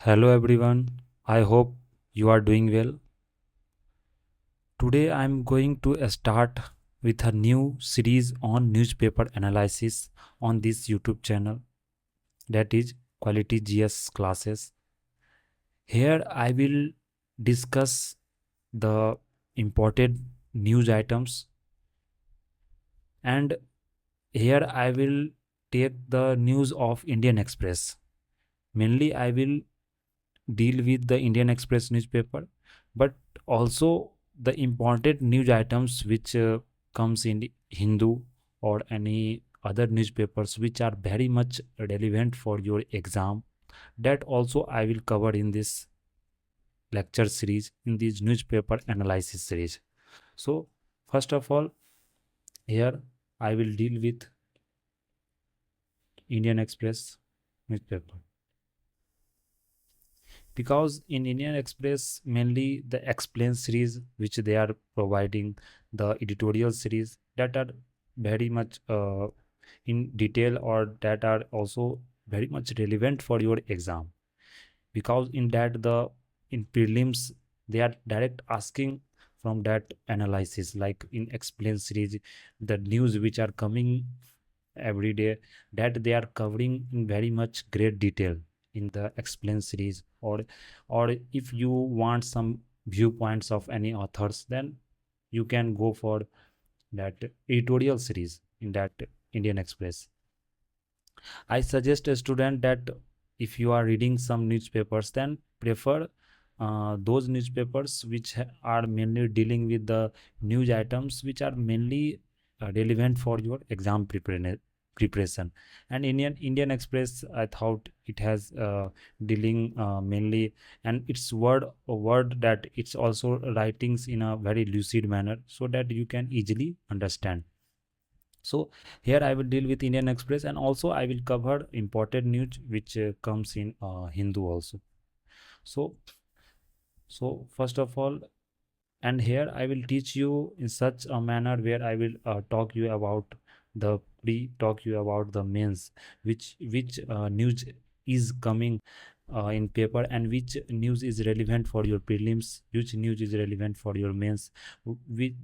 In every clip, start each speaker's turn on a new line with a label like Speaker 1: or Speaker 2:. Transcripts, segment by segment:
Speaker 1: Hello everyone, I hope you are doing well. Today I am going to start with a new series on newspaper analysis on this YouTube channel, that is Quality GS classes. Here I will discuss the important news items, and here I will take the news of Indian Express. Mainly I will deal with the Indian Express newspaper, but also the important news items which comes in Hindu or any other newspapers which are very much relevant for your exam. That also I will cover in this lecture series, in this newspaper analysis series. So first of all, here I will deal with Indian Express newspaper, because in Indian Express mainly the explain series which they are providing, the editorial series that are very much in detail, or that are also very much relevant for your exam, because in that the in prelims they are direct asking from that analysis, like in explain series the news which are coming every day, that they are covering in very much great detail in the explain series. Or if you want some viewpoints of any authors, then you can go for that editorial series in that Indian Express. I suggest a student that if you are reading some newspapers, then prefer those newspapers which are mainly dealing with the news items which are mainly relevant for your exam preparation. And Indian Express, I thought it has dealing mainly, and it's word that it's also writings in a very lucid manner, so that you can easily understand. So here I will deal with Indian Express, and also I will cover important news which comes in Hindu also. So so first of all, and here I will teach you in such a manner where I will talk you about the talk you about the mains, which news is coming in paper, and which news is relevant for your prelims, which news is relevant for your mains.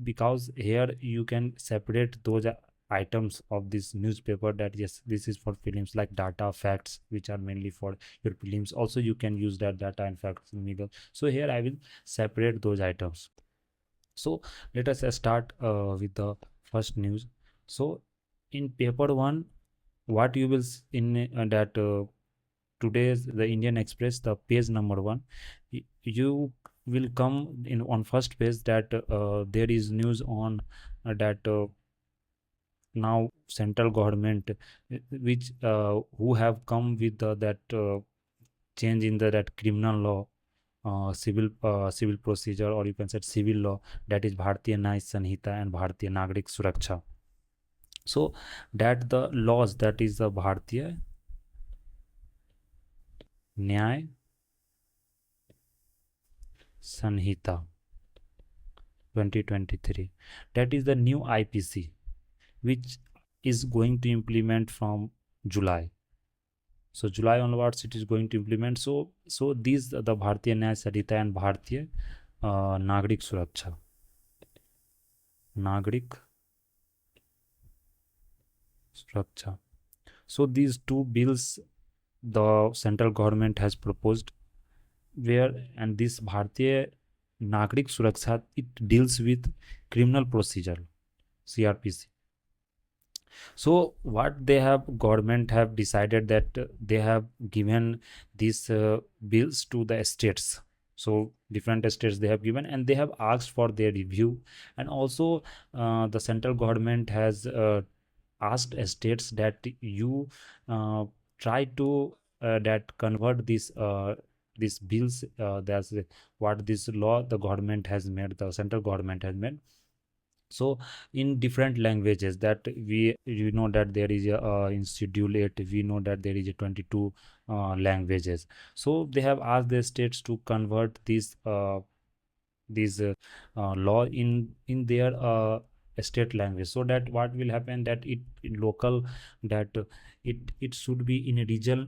Speaker 1: Because here you can separate those items of this newspaper, that yes, this is for prelims, like data facts which are mainly for your prelims. Also you can use that data and facts in middle. So here I will separate those items. So let us start with the first news. So in paper one, what you will in that today's the Indian Express, the page number one, you will come in on first page that there is news on that now central government which who have come with that change in the that criminal law, civil procedure, or you can say civil law, that is Bharatiya Nyaya Sanhita and Bharatiya Nagrik Suraksha. So that the laws, that is the Bharatiya Nyaya Sanhita 2023, that is the new IPC which is going to implement from July. So July onwards it is going to implement. So these the Bharatiya Nyaya Sanhita and Bharatiya Nagrik Suraksha, Nagrik Suraksha. So these two bills the central government has proposed, where, and this Bharatiya Nagrik Suraksha, it deals with criminal procedure, CRPC. So what they have government have decided that they have given these bills to the states. So different states they have given, and they have asked for their review. And also the central government has asked states that you try to that convert these bills, that's what this law the government has made, the central government has made. So in different languages, that we, you know, that there is a in schedule 8 we know that there is a 22 languages. So they have asked the states to convert these law in their state language, so that what will happen, that it in local, that it should be in a regional,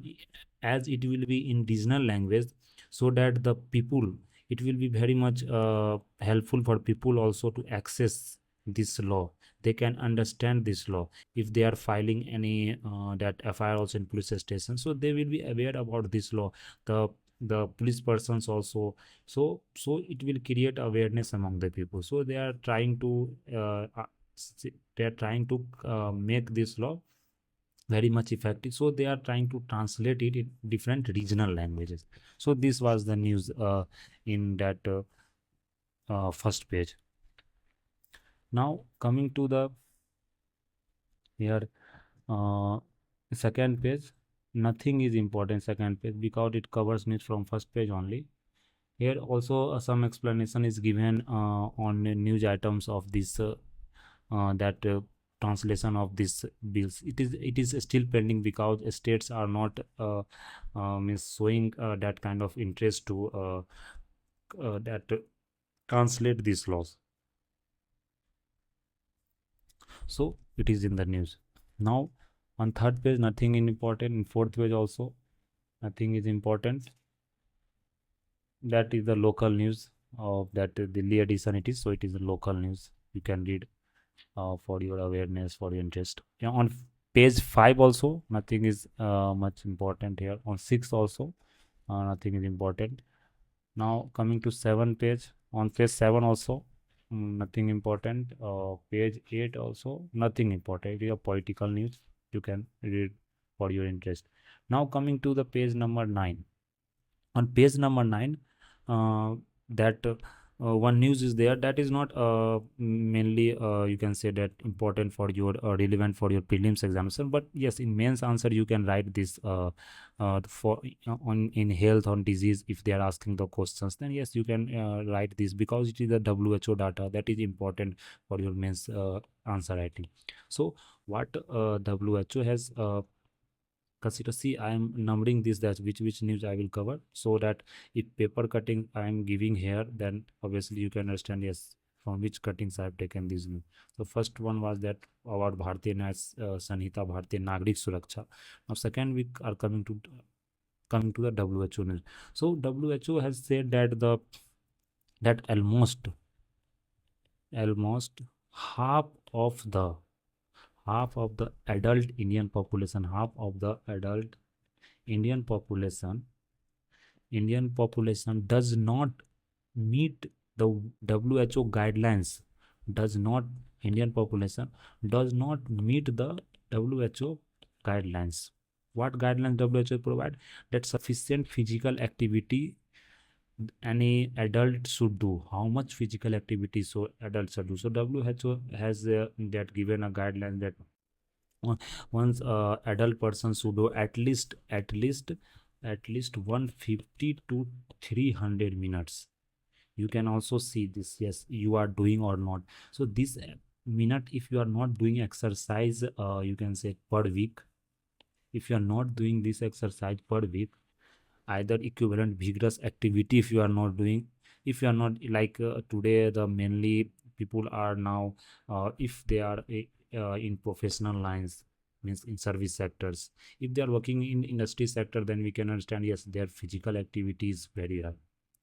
Speaker 1: as it will be in regional language, so that the people, it will be very much helpful for people also to access this law. They can understand this law if they are filing any that FIR also in police station, so they will be aware about this law. The police persons also, so it will create awareness among the people. So they are trying to they are trying to make this law very much effective, so they are trying to translate it in different regional languages. So this was the news in that first page. Now coming to the here uh, second page, nothing is important second page because it covers news from first page only. Here also some explanation is given on the news items of this that translation of these bills. It is still pending because states are not means showing that kind of interest to that translate these laws. So it is in the news. Now on third page, nothing is important. In fourth page also, nothing is important. That is the local news of that Delhi edition. It is so. It is the local news. You can read for your awareness, for your interest. Yeah, on page 5 also, nothing is much important here. On 6 also, nothing is important. Now coming to 7 page, on page 7 also, nothing important. Page 8 also, nothing important. It is a political news. You can read for your interest. Now coming to the page number 9. On page number 9, that one news is there that is not mainly you can say that important for your relevant for your prelims examination, but yes, in mains answer you can write this for on in health, on disease. If they are asking the questions, then yes, you can write this because it is the WHO data that is important for your mains answer writing. So what WHO has consider, see, I am numbering this, that which news I will cover, so that if paper cutting I am giving here, then obviously you can understand, yes, from which cuttings I have taken this news. So first one was that about Bharatiya न्याय Sanhita, Bharatiya Nagrik Suraksha. Now second we are coming to the WHO news. So WHO has said that that almost half of the adult Indian population, half of the adult Indian population does not meet the WHO guidelines. Does not Indian population does not meet the WHO guidelines. What guidelines WHO provide? That sufficient physical activity any adult should do. How much physical activity so adults should do? So WHO has that given a guideline that once adult person should do at least 150 to 300 minutes. You can also see this, yes, you are doing or not. So this minute, if you are not doing exercise, you can say per week, if you are not doing this exercise per week, either equivalent vigorous activity if you are not doing, if you are not like today the mainly people are now if they are in professional lines, means in service sectors, if they are working in industry sector, then we can understand, yes, their physical activity is very high.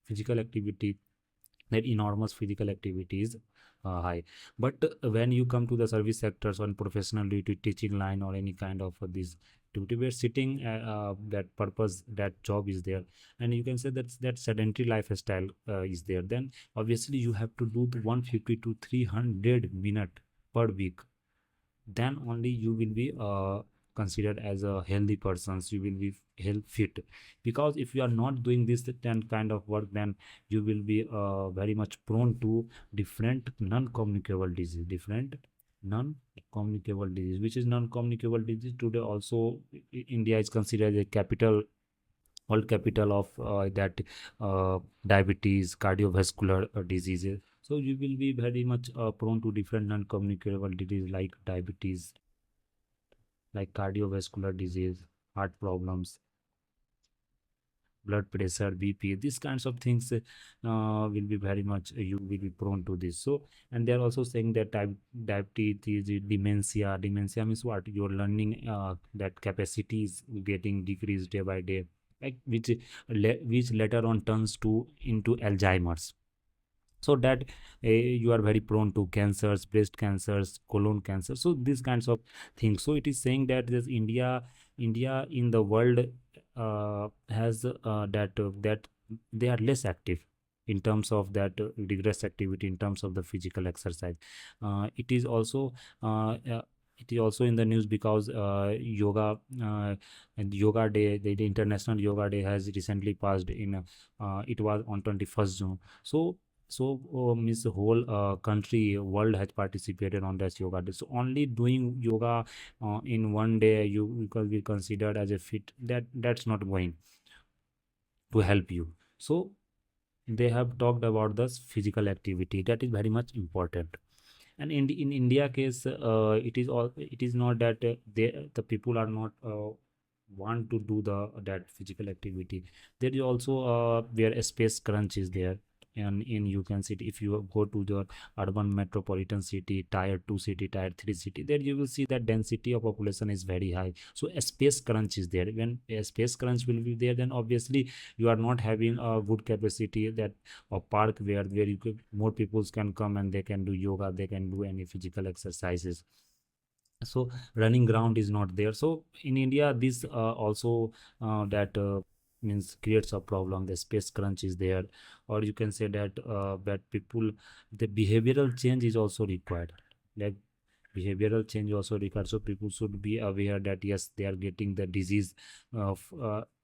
Speaker 1: Physical activity, that enormous physical activity is high. But when you come to the service sectors on professional duty, teaching line, or any kind of this duty, we're sitting that purpose, that job is there, and you can say that sedentary lifestyle is there, then obviously you have to do the 150 to 300 minute per week. Then only you will be considered as a healthy person, you will be health fit. Because if you are not doing this then kind of work, then you will be very much prone to different non-communicable disease, which is non-communicable disease. Today also India is considered a capital, world capital of that diabetes, cardiovascular diseases. So you will be very much prone to different non-communicable disease like diabetes, like cardiovascular disease, heart problems, blood pressure, BP. These kinds of things will be very much you will be prone to this. So, and they are also saying that diabetes, dementia. Dementia means what? Your learning that capacity is getting decreased day by day. like which later on turns to into Alzheimer's. So that you are very prone to cancers, breast cancers, colon cancer, so these kinds of things. So it is saying that this India in the world has that they are less active in terms of that rigorous activity, in terms of the physical exercise. It is also it is also in the news because yoga day, the international yoga day has recently passed in it was on 21st June. So means the whole country world has participated on this yoga day. So only doing yoga in one day you because we considered as a fit, that's not going to help you. So they have talked about this physical activity, that is very much important. And in India case, it is not that the people are not want to do that physical activity. There is also where a space crunch is there. And in you can see, if you go to the urban metropolitan city, tier 2 city, tier 3 city, there you will see that density of population is very high, so a space crunch is there. When a space crunch will be there, then obviously you are not having a good capacity that a park where you could, more people can come and they can do yoga, they can do any physical exercises. So running ground is not there. So in India this also that means creates a problem, the space crunch is there. Or you can say that people, the behavioral change is also required, like behavioral change also required. So people should be aware that yes, they are getting the disease of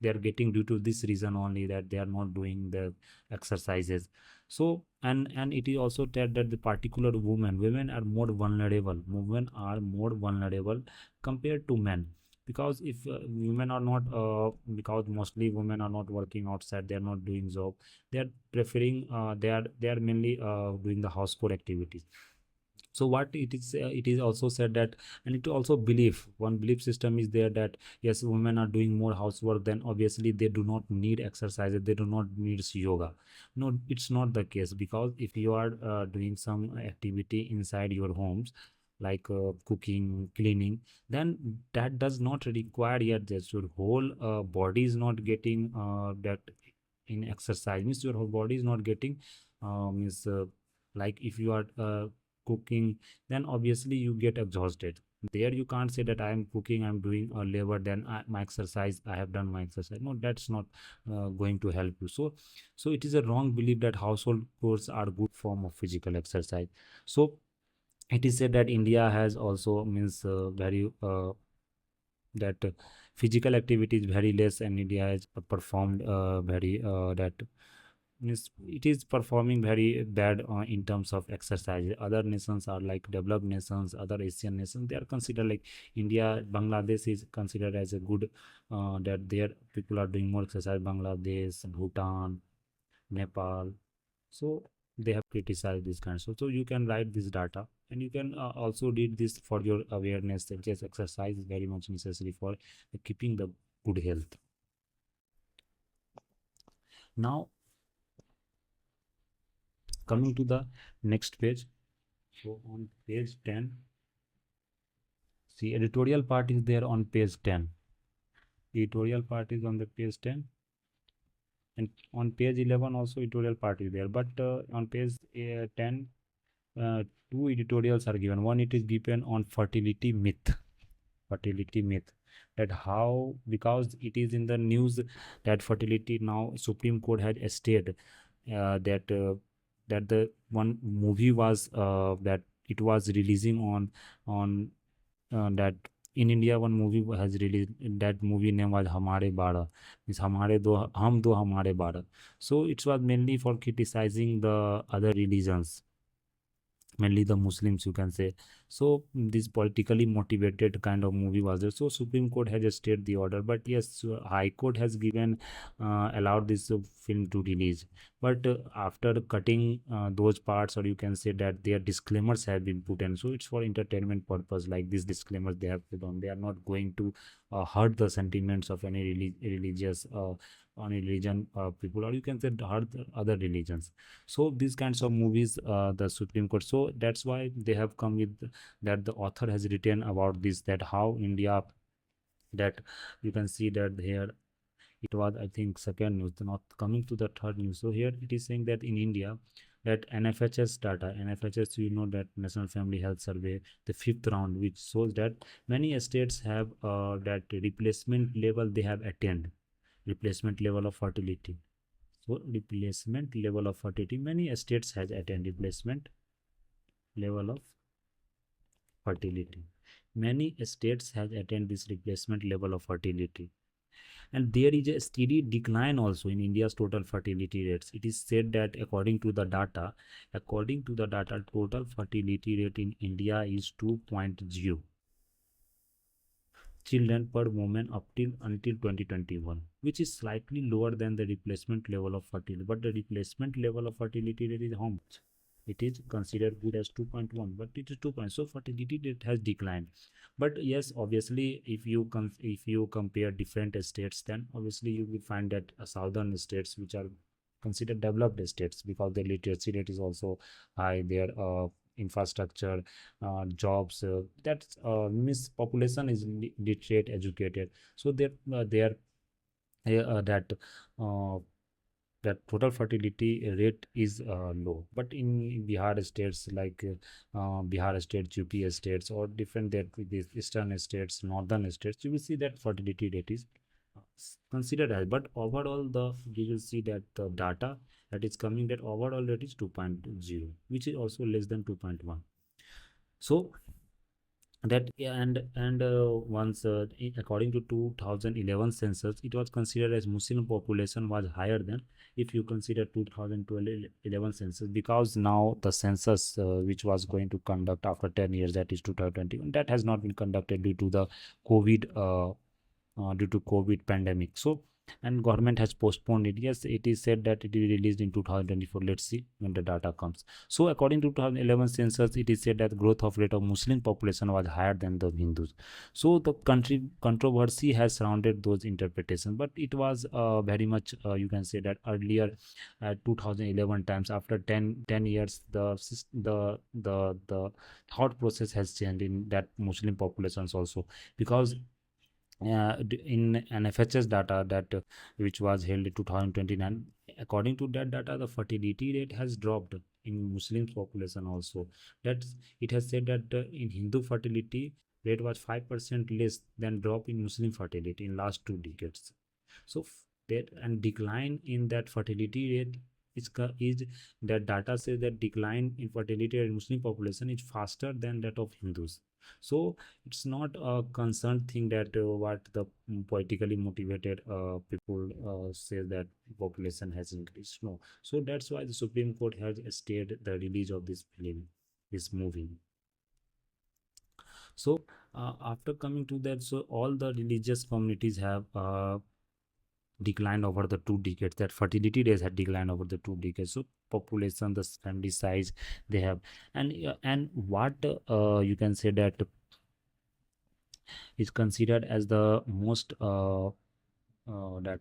Speaker 1: they are getting due to this reason only, that they are not doing the exercises. So and it is also said that the particular women are more vulnerable, women are more vulnerable compared to men. Because if women are not because mostly women are not working outside, they are not doing job, they are preferring they are mainly doing the household activities. So what it is also said that, and it also belief, one belief system is there that yes, women are doing more housework, then obviously they do not need exercise, they do not need yoga. No, it's not the case. Because if you are doing some activity inside your homes, like cooking, cleaning, then that does not require yet that your whole body is not getting that in exercise, means your whole body is not getting means like if you are cooking, then obviously you get exhausted. There you can't say that I am cooking, I'm doing a labor, then my exercise, I have done my exercise. No, that's not going to help you. So it is a wrong belief that household chores are good form of physical exercise. So it is said that India has also means very that physical activity is very less, and India has performed very that means it is performing very bad in terms of exercise. Other nations are like developed nations, other Asian nations, they are considered like India. Bangladesh is considered as a good that their people are doing more exercise. Bangladesh, Bhutan, Nepal, so they have criticized this kind. So you can write this data, and you can also read this for your awareness that yes, exercise is very much necessary for keeping the good health. Now coming to the next page. So on page 10, see editorial part is there on page 10. Editorial part is on the page 10, and on page 11 also editorial part is there. But on page 10, two editorials are given. One, it is given on fertility myth. Fertility myth, that how, because it is in the news that fertility, now Supreme Court had stated that the one movie was that it was releasing on that in India, one movie has released. That movie name was Hamare Bara, means Hamare Do Hum Do Hamare Bara. So it was mainly for criticizing the other religions, mainly the Muslims, you can say. So this politically motivated kind of movie was there. So Supreme Court has stayed the order, but yes, High Court has given allowed this film to release. But after cutting those parts, or you can say that their disclaimers have been put in. So it's for entertainment purpose, like these disclaimers they have put on. They are not going to hurt the sentiments of any religious on religion people, or you can say hurt the other religions. So these kinds of movies the Supreme Court, so that's why they have come with that. The author has written about this, that how India, that you can see that here It was, I think, second news. Not coming to the third news. So here it is saying that in India, that NFHS data, NFHS, you know, that National Family Health Survey, the fifth round, which shows that many states have that replacement level they have attained, replacement level of fertility. So replacement level of fertility, many states has attained replacement level of fertility. Many states has attained this replacement level of fertility. And there is a steady decline also in India's total fertility rates. It is said that according to the data, total fertility rate in India is 2.0 children per woman up till until 2021, which is slightly lower than the replacement level of fertility. But the replacement level of fertility rate is how much? It is considered good as 2.1, but it is 2 point. So fertility rate has declined. But yes, obviously, if you compare different states, then obviously you will find that southern states, which are considered developed states, because the literacy rate is also high, their infrastructure, jobs, that means population is literate, educated, so they are that uh, that total fertility rate is low. But in Bihar states, like Bihar states, UP states, or different that with these eastern states, northern states, you will see that fertility rate is considered as. But overall, the you will see that the data that is coming, that overall rate is 2.0, which is also less than 2.1. So that, yeah, and once according to 2011 census, it was considered as Muslim population was higher than if you consider 2012 11 census, because now the census which was going to conduct after 10 years, that is 2021, that has not been conducted due to the covid due to COVID pandemic. So, and government has postponed it. Yes, it is said that it will be released in 2024. Let's see when the data comes. So, according to 2011 census, it is said that the growth of rate of Muslim population was higher than the Hindus. So, the country controversy has surrounded those interpretations, but it was very much you can say that earlier at 2011 times, after 10 years, the thought process has changed in that Muslim populations also, because in NFHS data that which was held in 2029, according to that data, the fertility rate has dropped in Muslim population also. That it has said that in Hindu fertility rate was 5% less than drop in Muslim fertility in last 2 decades. So that and decline in that fertility rate is that data says that decline in fertility in Muslim population is faster than that of Hindus. So it's not a concerned thing that what the politically motivated people say that population has increased. No, so that's why the Supreme Court has stayed the release of this film, this movie. So after coming to that, so all the religious communities have declined over the 2 decades. That fertility rates had declined over the 2 decades. So population, the family size they have, and what you can say that is considered as the most that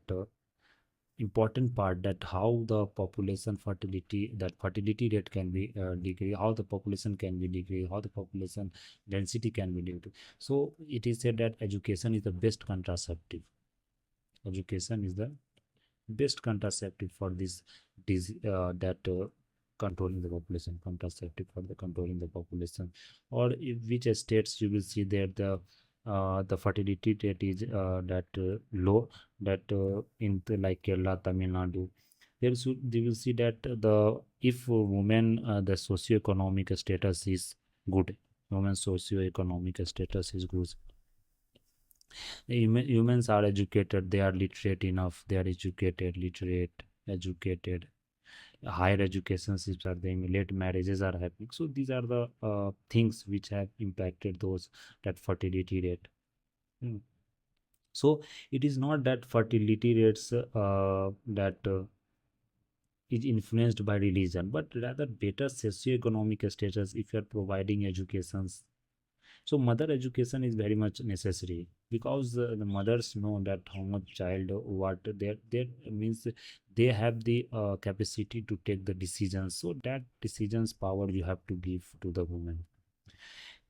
Speaker 1: important part, that how the population fertility, that fertility rate can be decreased, how the population can be decreased, how the population density can be decreased. So it is said that education is the best contraceptive. Education is the best contraceptive for this disease, that controlling the population, contraceptive for the controlling the population. Or if which states you will see that the fertility rate is that low, that in the, like Kerala, Tamil Nadu, there should they will see that the if women the socioeconomic status is good, women socioeconomic status is good, humans are educated, they are literate enough, they are educated, literate, educated, higher education systems are there, late marriages are happening. So these are the things which have impacted those, that fertility rate. Hmm. So it is not that fertility rates that is influenced by religion, but rather better socioeconomic status if you are providing educations. So mother education is very much necessary, because the mothers know that how much child, what their means, they have the capacity to take the decisions. So that decisions power you have to give to the woman.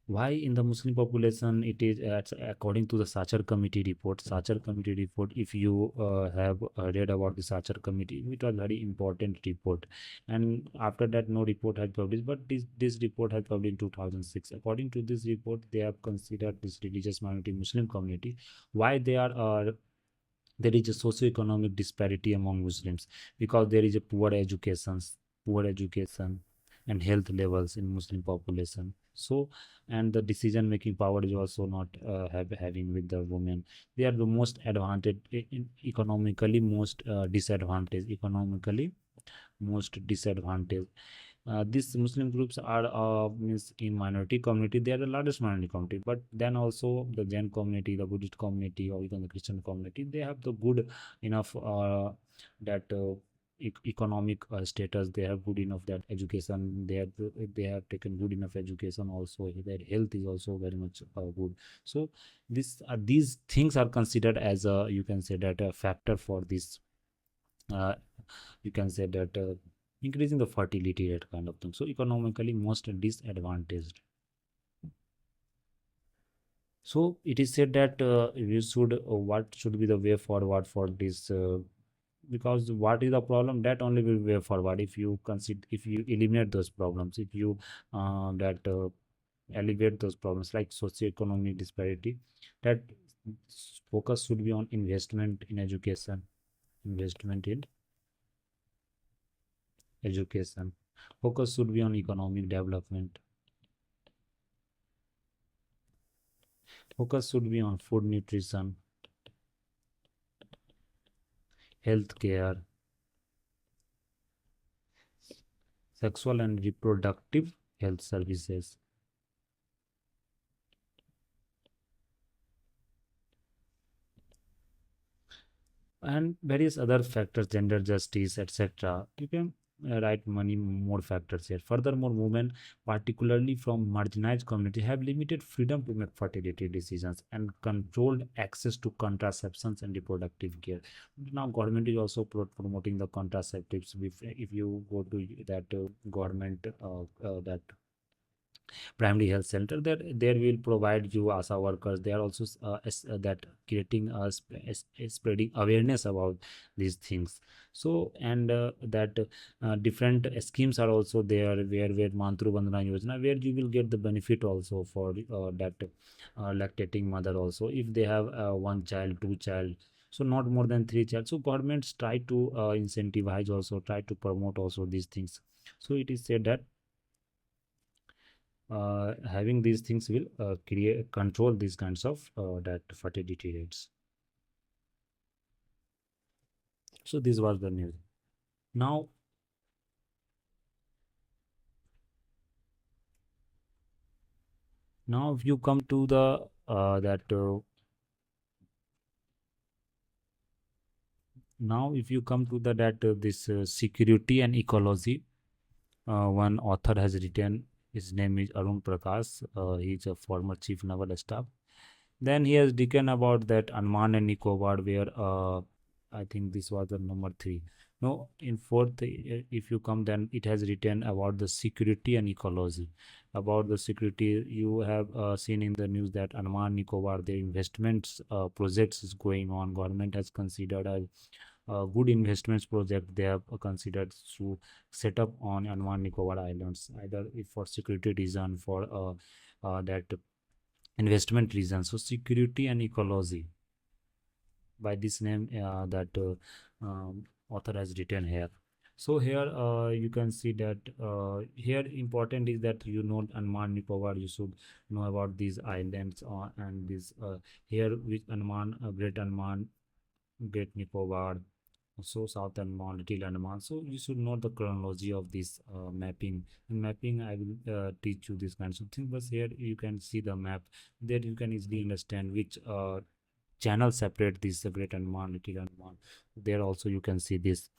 Speaker 1: Why in the Muslim population it is according to the Sachar committee report. Sachar committee report, if you have read about the Sachar committee, it was very important report, and after that no report had published, but this report had published in 2006. According to this report, they have considered this religious minority Muslim community, why they are there is a socio-economic disparity among Muslims, because there is a poor education and health levels in Muslim population. So, and the decision-making power is also not having with the women. They are the most advantaged, economically most disadvantaged, economically most disadvantaged. These Muslim groups are means in minority community. They are the largest minority community, but then also the Jain community, the Buddhist community, or even the Christian community, they have the good enough that economic status. They have good enough that education. They have taken good enough education. Also, their health is also very much good. So these things are considered as a, you can say that, a factor for this. Uh, you can say that, increasing the fertility rate kind of thing. So economically most disadvantaged. So it is said that we should what should be the way forward for this, because what is the problem, that only will way forward if you consider, if you eliminate those problems, if you that alleviate those problems like socioeconomic disparity, that focus should be on investment in education, investment in education, focus should be on economic development, focus should be on food nutrition, healthcare, sexual and reproductive health services, and various other factors, gender justice, etc. You can write many more factors here. Furthermore, women, particularly from marginalized communities, have limited freedom to make fertility decisions and controlled access to contraceptions and reproductive care. Now, government is also promoting the contraceptives. If you go to that government that primary health center, there will provide you ASA workers. They are also that creating spreading awareness about these things. So, and that different schemes are also there, where Mantru Bandhana Yojana, where you will get the benefit also for that lactating mother also, if they have one child, two child, so not more than three child. So governments try to incentivize, also try to promote also these things. So it is said that having these things will create control these kinds of that fertility rates. So this was the news. Now, if you come to the that now if you come to the that this security and ecology, one author has written. His name is Arun Prakash. He is a former chief naval staff. Then he has written about that Andaman and Nicobar, where I think this was the number 3. No, in fourth, if you come, then it has written about the security and ecology. About the security, you have seen in the news that Andaman Nicobar, the investments projects is going on. Government has considered a good investments project. They have considered to set up on Andaman Nicobar Islands, either if for security reason, for that investment reasons. So security and ecology, by this name that author has written here. So here you can see that here important is that you know Andaman Nicobar, you should know about these islands and this here with Andaman, Great Andaman, Great Nicobar, so South Andaman, Little Andaman. So you should know the chronology of this mapping. In mapping, I will teach you this kinds of things. But here you can see the map. There you can easily understand which channel separate this Great Andaman, Little Andaman. There also you can see this.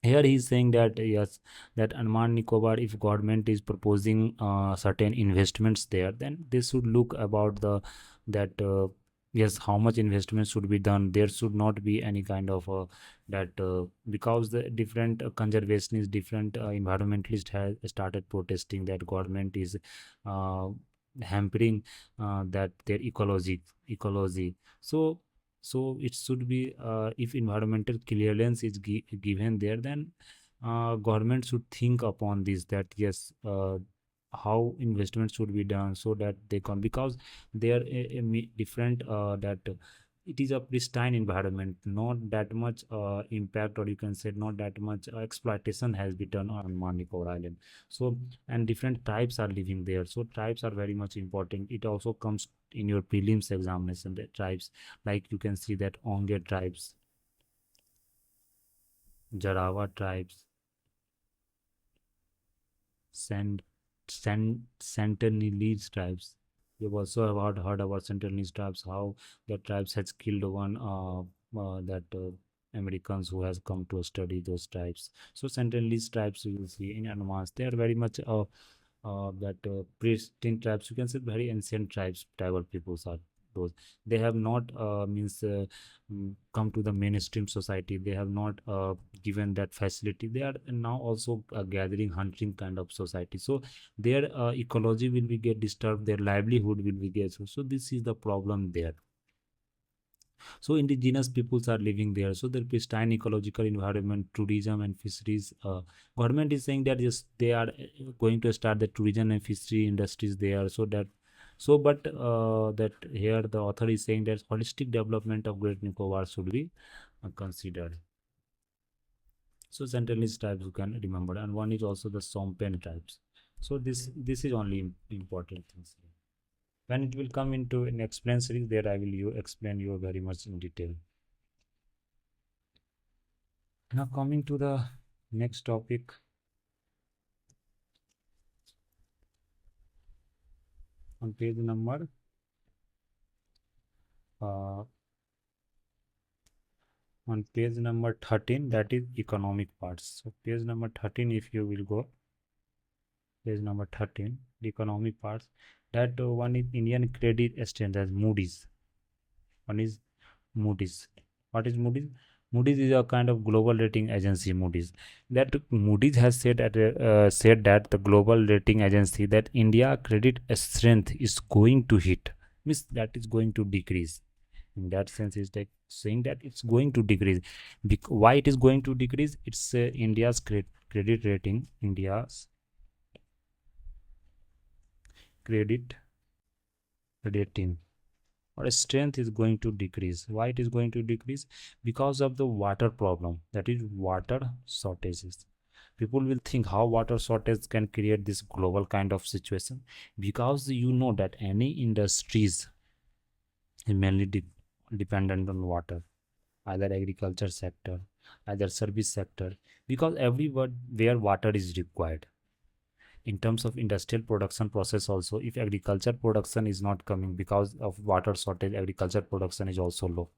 Speaker 1: Here he is saying that yes, that Andaman Nicobar, if government is proposing certain investments there, then they should look about the that yes, how much investment should be done. There should not be any kind of that because the different conservationists, different environmentalists have started protesting that government is hampering that their ecology. So it should be, if environmental clearance is given there, then government should think upon this, that yes, how investment should be done so that they can, because they are different, that it is a pristine environment, not that much impact, or you can say not that much exploitation has been done on Manipur Island. So, and different tribes are living there, so tribes are very much important. It also comes in your prelims examination, the tribes, like you can see that Onge tribes, Jarawa tribes, San Sentinelese tribes. You've also heard about Sentinelese tribes, how the tribes has killed one, that Americans who has come to study those tribes. So Sentinelese tribes you will see in advance. They are very much that pristine tribes. You can say very ancient tribes, tribal peoples are those. They have not means come to the mainstream society. They have not given that facility. They are now also gathering hunting kind of society. So their ecology will be get disturbed. Their livelihood will be get. So this is the problem there. So indigenous peoples are living there. So the pristine ecological environment, tourism and fisheries. Government is saying that yes, they are going to start the tourism and fishery industries there. So that, but that here the author is saying that holistic development of Great Nicobar should be considered. So centralist tribes you can remember, and one is also the Sompen tribes. So this is only important things. When it will come into an explain series, there I will explain you very much in detail. Now coming to the next topic, on page number uh, on page number 13, that is economic parts. So page number 13, if you will go, page number 13, the economic parts, that one is Indian credit exchange as Moody's. One is Moody's. What is Moody's? Moody's is a kind of global rating agency. That Moody's has said said that the global rating agency, that India credit strength is going to hit, means that is going to decrease. In that sense, is like saying that it's going to decrease. Why it is going to decrease? It's India's credit rating. India's credit rating or strength is going to decrease. Why it is going to decrease? Because of the water problem, that is water shortages. People will think how water shortage can create this global kind of situation, because you know that any industries is mainly dependent on water, either agriculture sector, either service sector, because everywhere where water is required. In terms of industrial production process also, if agriculture production is not coming because of water shortage, agriculture production is also low.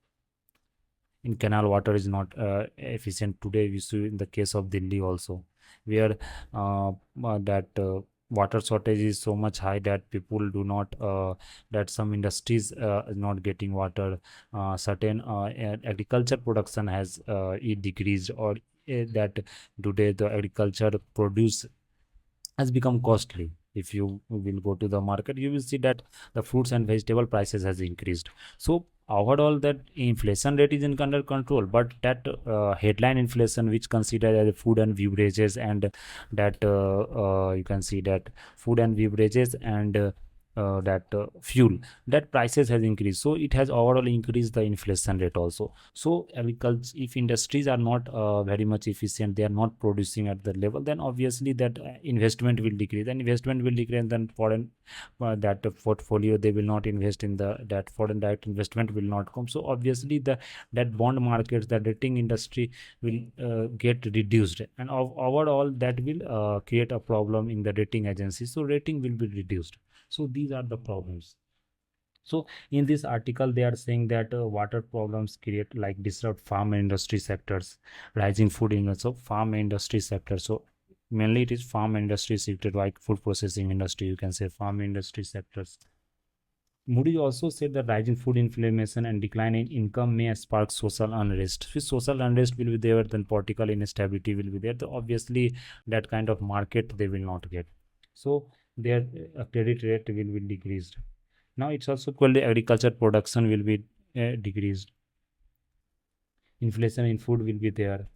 Speaker 1: In canal, water is not efficient. Today we see in the case of Delhi also, where that water shortage is so much high that people do not that some industries is not getting water. Certain agriculture production has it decreased, or that today the agriculture produce has become costly. If you will go to the market, you will see that the fruits and vegetable prices has increased. So overall, that inflation rate is in under control, but that headline inflation, which consider as food and beverages, and that you can see that food and beverages, and that fuel, that prices has increased, so it has overall increased the inflation rate also. So agriculture, if industries are not very much efficient, they are not producing at the level, then obviously that investment will decrease, and investment will decrease, and then foreign that portfolio, they will not invest in the, that foreign direct investment will not come. So obviously the that bond markets, the rating industry will get reduced, and overall that will create a problem in the rating agency, so rating will be reduced. So these are the problems. So in this article, they are saying that water problems create, like disrupt farm and industry sectors, rising food industry, so farm and industry sector. So mainly it is farm and industry sector, like food processing industry, you can say farm industry sectors. Moody also said that rising food inflation and decline in income may spark social unrest. If social unrest will be there, then political instability will be there. So obviously, that kind of market they will not get. So their credit rate will be decreased. Now it's also equally agriculture production will be decreased. Inflation in food will be there.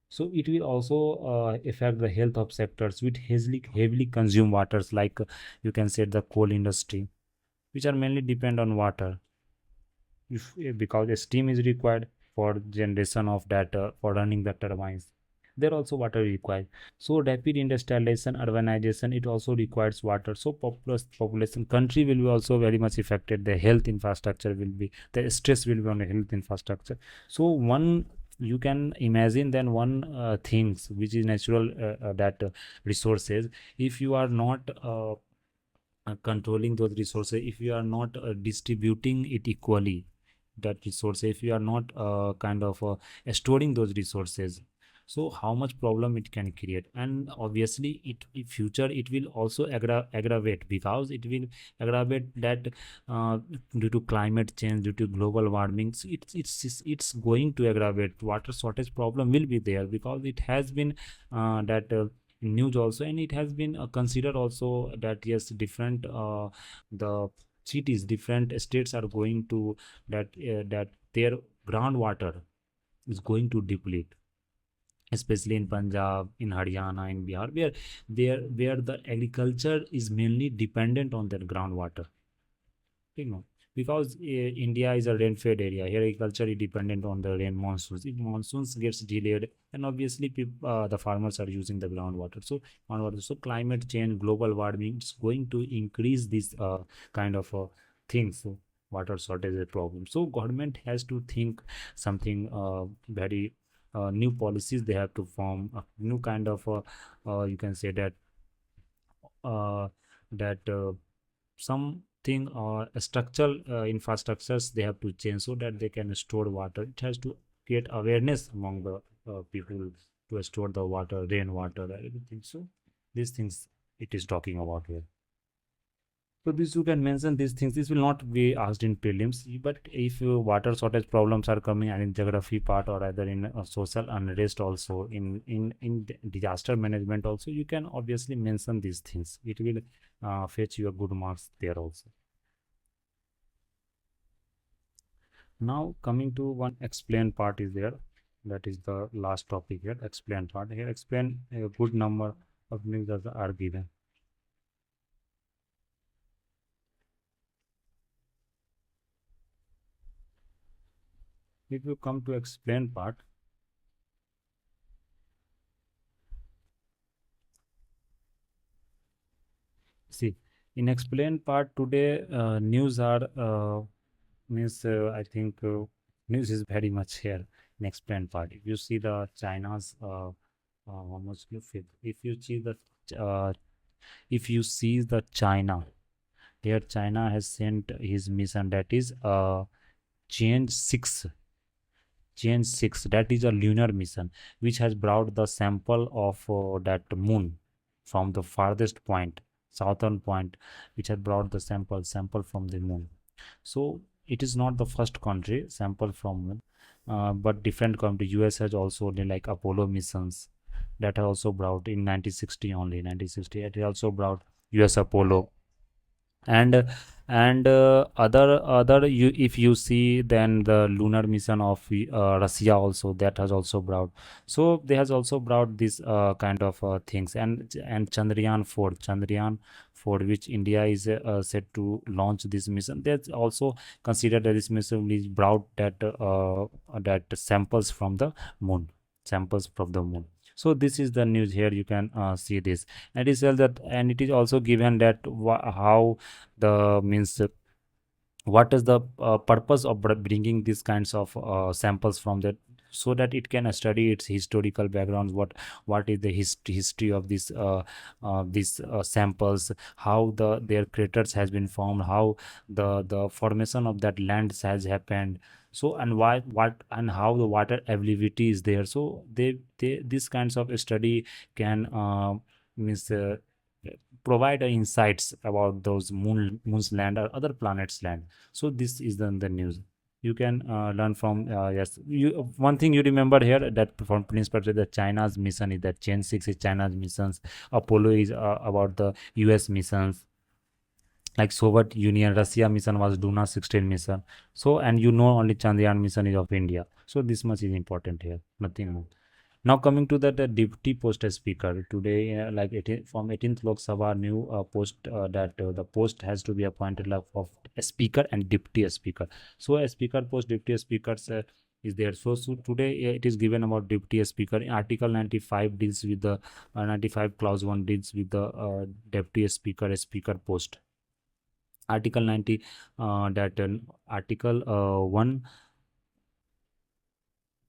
Speaker 1: So it will also affect the health of sectors which heavily consume waters, like you can say the coal industry, which are mainly depend on water. If because steam is required for generation of that for running the turbines, there also water required. So rapid industrialization, urbanization, it also requires water. So population country will be also very much affected. The health infrastructure will be, the stress will be on the health infrastructure. So one, you can imagine then one things which is natural, that resources, if you are not controlling those resources, if you are not distributing it equally, that resource, if you are not kind of storing those resources, so how much problem it can create. And obviously it in future it will also aggravate, because it will aggravate that uh, due to climate change, due to global warming. So it's going to aggravate. Water shortage problem will be there, because it has been that news also, and it has been considered also that yes, different the cities, different states are going to that their groundwater is going to deplete, especially in Punjab, in Haryana, in Bihar, where the agriculture is mainly dependent on their groundwater. You know, because India is a rain-fed area. Here, agriculture is dependent on the rain monsoons. If monsoons gets delayed, then obviously the farmers are using the groundwater. So groundwater. So climate change, global warming, it's going to increase this kind of things. So water shortage is a problem. So government has to think something very new policies. They have to form a new kind of you can say that uh, that something or structural infrastructures they have to change, so that they can store water. It has to create awareness among the people to store the water, rainwater, everything. So these things it is talking about here. So this you can mention these things. This will not be asked in prelims, but if water shortage problems are coming and in geography part, or either in social unrest also, in disaster management also, you can obviously mention these things. It will fetch you a good marks there also. Now coming to one explain part is there. That is the last topic here. Explain part here. Explain a good number of things that are given. If you come to explain part, see, in explain part today, news are means I think news is very much here in explain part. If you see the China's almost if you see the uh, if you see the China, here China has sent his mission, that is change 6, change 6, that is a lunar mission, which has brought the sample of that moon from the farthest point, southern point, which has brought the sample from the moon. So it is not the first country sample from moon, but different country. US has also done like Apollo missions that are also brought in 1960, only 1960. It also brought US Apollo, and other you, if you see, then the lunar mission of Russia also, that has also brought. So they has also brought this kind of things. And Chandrayaan 4, Chandrayaan 4, which India is set to launch this mission, that's also considered that this mission is brought that samples from the moon, samples from the moon. So this is the news here. You can see this, and it is that, and it is also given that how the means what is the purpose of bringing these kinds of samples from that, so that it can study its historical backgrounds, what is the history of these samples, how their craters has been formed, how the formation of that lands has happened. So and why, what and how the water availability is there. So they these kinds of study can means provide insights about those moon's land or other planets land. So this is the news. you can learn from yes you one thing you remember here that from Prince Persia, that China's mission is that Chain 6 is China's missions, Apollo is about the US missions, like Soviet Union, Russia mission was Luna 16 mission. So and only Chandrayaan mission is of India. So this much is important here, nothing more. Now coming to the deputy post speaker today, like 18, from 18th Lok Sabha, new post that the post has to be appointed like of a speaker and deputy speaker. So a speaker post, deputy speakers is there. So today it is given about deputy speaker. In Article 95 deals with the 95 clause 1 deals with the deputy speaker, speaker post. Article 90 that Article 1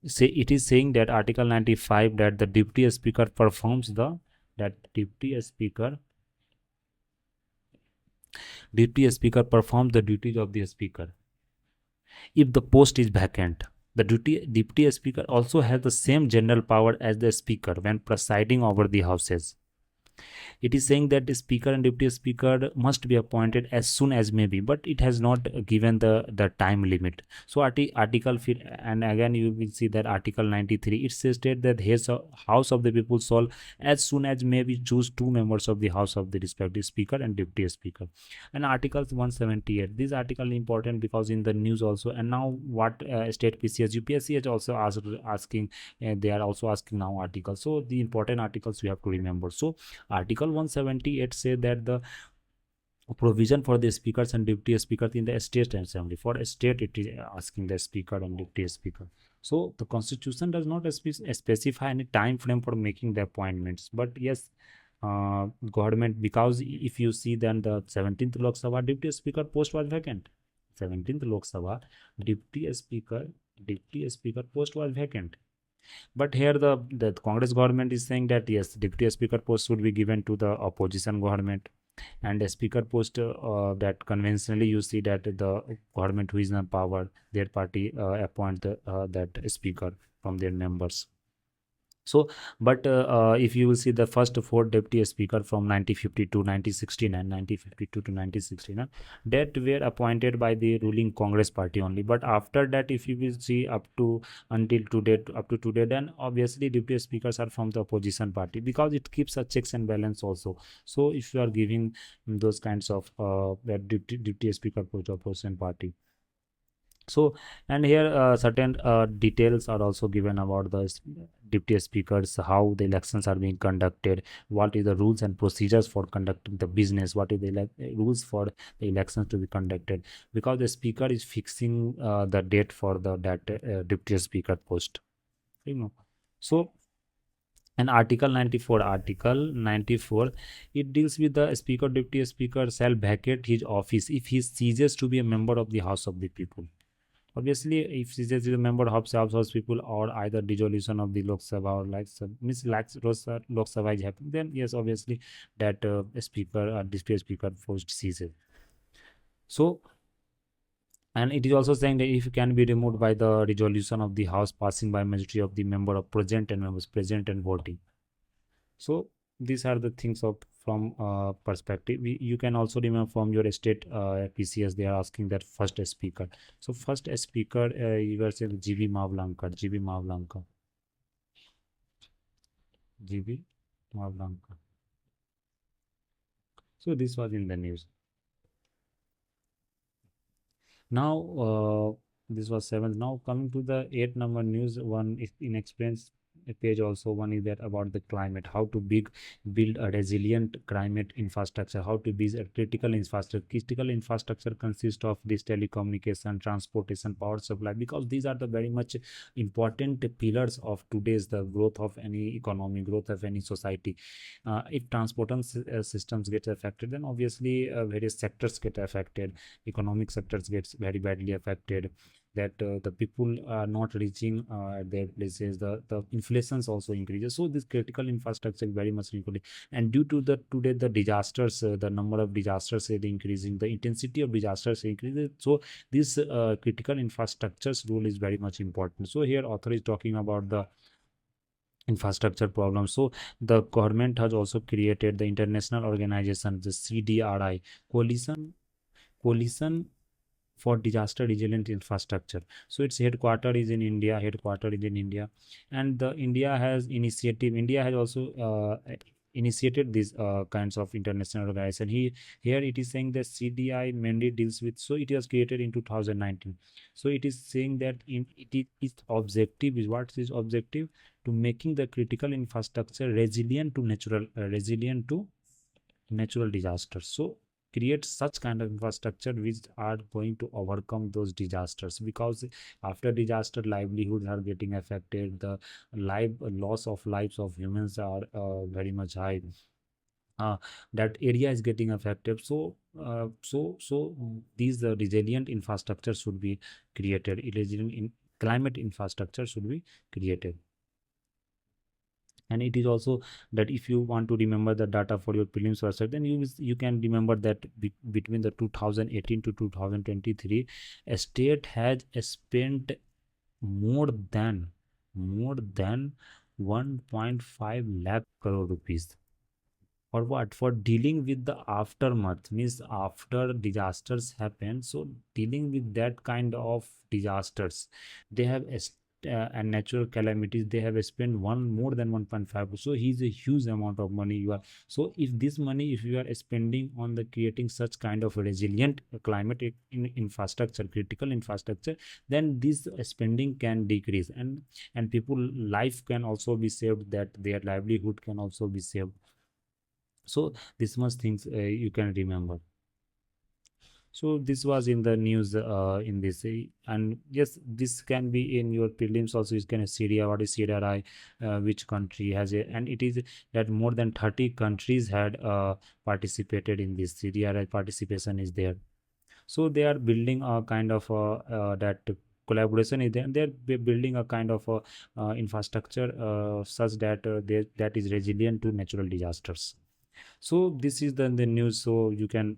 Speaker 1: say it is saying that Article 95 that the deputy speaker performs the that deputy speaker performs the duties of the speaker if the post is vacant. The deputy speaker also has the same general power as the speaker when presiding over the houses. It is saying that the speaker and deputy speaker must be appointed as soon as may be, but it has not given the time limit. So article and again you will see that Article 93 it says that his House of the People shall as soon as may be choose two members of the House of the respective speaker and deputy speaker. And Articles 178, this article is important because in the news also, and now what state PCS UPSC is also asking, they are also asking now articles. So the important articles we have to remember. So Article 178 say that the provision for the speakers and deputy speakers in the state assembly. For a state, it is asking the speaker and deputy speaker. So the constitution does not specify any time frame for making the appointments. But yes, government, because if you see then the 17th Lok Sabha deputy speaker post was vacant. 17th Lok Sabha deputy speaker post was vacant. But here the Congress government is saying that yes, deputy speaker post should be given to the opposition government, and a speaker post that conventionally you see that the government who is in power, their party appoint that speaker from their members. So but if you will see the first four deputy speaker from 1952 1969 1952 to 1969 that were appointed by the ruling Congress party only. But after that, if you will see up to until today, up to today, then obviously deputy speakers are from the opposition party, because it keeps a checks and balance also. So if you are giving those kinds of that deputy speaker post to opposition party. So and here certain details are also given about the deputy speakers, how the elections are being conducted, what is the rules and procedures for conducting the business, what is the rules for the elections to be conducted, because the speaker is fixing the date for the that deputy speaker post, you know. So and Article 94 it deals with the speaker, deputy speaker shall vacate his office if he ceases to be a member of the House of the People. Obviously, if CJ is a member of House people, or either dissolution of the Lok Sabha, or means like Lok Sabha is happening, then yes, obviously that speaker or deputy speaker post ceases. So and it is also saying that if it can be removed by the resolution of the House passing by majority of the member of present and members present and voting. So these are the things of from perspective. You can also remember from your state PCS, they are asking that first speaker. So first speaker, you were saying GB Mavlankar, GB Mavlankar. So this was in the news. Now this was seventh. Now coming to the 8th number news, one is in explains page also. One is that about the climate, how to build a resilient climate infrastructure, how to build a critical infrastructure. Critical infrastructure consists of this telecommunication, transportation, power supply, because these are the very much important pillars of today's the growth of any economy, growth of any society. If transportation systems get affected, then obviously various sectors get affected. Economic sectors gets very badly affected, that the people are not reaching their places, the inflations also increases. So this critical infrastructure is very much important. And due to the today the disasters, the number of disasters is increasing, the intensity of disasters increases. So this critical infrastructures role is very much important. So here author is talking about the infrastructure problems. So the government has also created the international organization, the CDRI, coalition for disaster resilient infrastructure. So its headquarter is in India, and the India has initiative. India has also initiated these kinds of international organization. Here it is saying that CDI mainly deals with. So it was created in 2019. So it is saying that its objective is, what is objective, to making the critical infrastructure resilient to natural disasters. So create such kind of infrastructure which are going to overcome those disasters, because after disaster livelihoods are getting affected, the life loss of lives of humans are very much high. uh, that area is getting affected. These resilient infrastructure should be created. Resilient in climate infrastructure should be created. And it is also that if you want to remember the data for your prelims website, then you can remember that between the 2018 to 2023, a state has spent more than more than 1.5 lakh crore rupees. For what? For dealing with the aftermath, means after disasters happen. So dealing with that kind of disasters, they have and natural calamities, they have spent one more than 1.5. So he's a huge amount of money you are. So if this money, if you are spending on the creating such kind of resilient climate in infrastructure, critical infrastructure, then this spending can decrease, and people life can also be saved, that their livelihood can also be saved. So this much things you can remember. So this was in the news in this, and yes, this can be in your prelims also. You can Syria, what is Syria, which country has it, and it is that more than 30 countries had participated in this. Syria participation is there. So they are building a kind of that collaboration is there, and they're building a kind of infrastructure such that that is resilient to natural disasters. So this is the news. So you can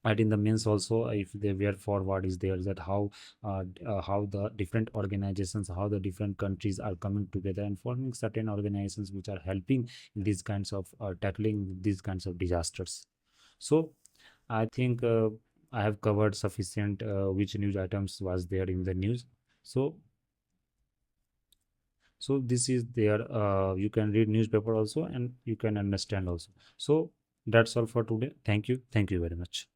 Speaker 1: add in the means also, if they were forward is there, that how the different organizations, how the different countries are coming together and forming certain organizations which are helping in these kinds of tackling these kinds of disasters. So I think I have covered sufficient which news items was there in the news. So this is there, you can read newspaper also and you can understand also. So that's all for today. Thank you very much.